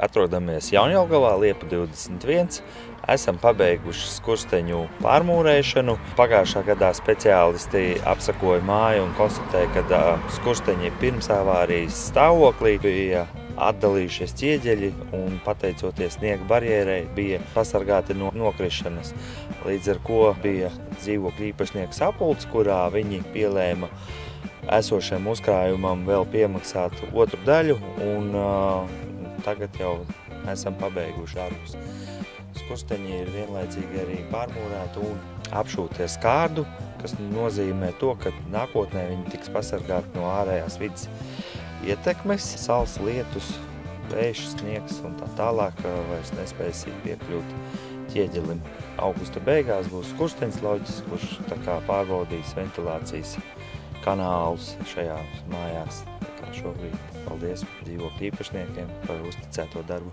Atrodamies Jaunjelgavā, Liepa 21. Esam pabeiguši skursteņu pārmūrēšanu. Pagājušā gadā speciālisti apsakoja māju un konstatēja, ka skursteņi pirms avārijas stāvoklī bija atdalījušies ķieģeļi un, pateicoties sniega barjerai, bija pasargāti no nokrišanas. Līdz ar ko bija dzīvokļu īpašnieku sapulce, kurā viņi pielēma esošajam uzkrājumam vēl piemaksāt otru daļu, un tagad jau esam pabeiguši darbus. Skursteņi ir vienlaicīgi arī pārmūrēti un apšūtie skārdu, kas nozīmē to, ka nākotnē viņi tiks pasargāti no ārējās vidas ietekmes, sals, lietus, vējš, sniegs un tā tālāk vairs nespēsīgi piekļūt ķieģelim. Augusta beigās būs skursteņslauķis, kurš pārbaudīs ventilācijas kanālus šajās mājās. Šobrīd paldies dzīvokļu īpašniekiem par uzticēto darbu.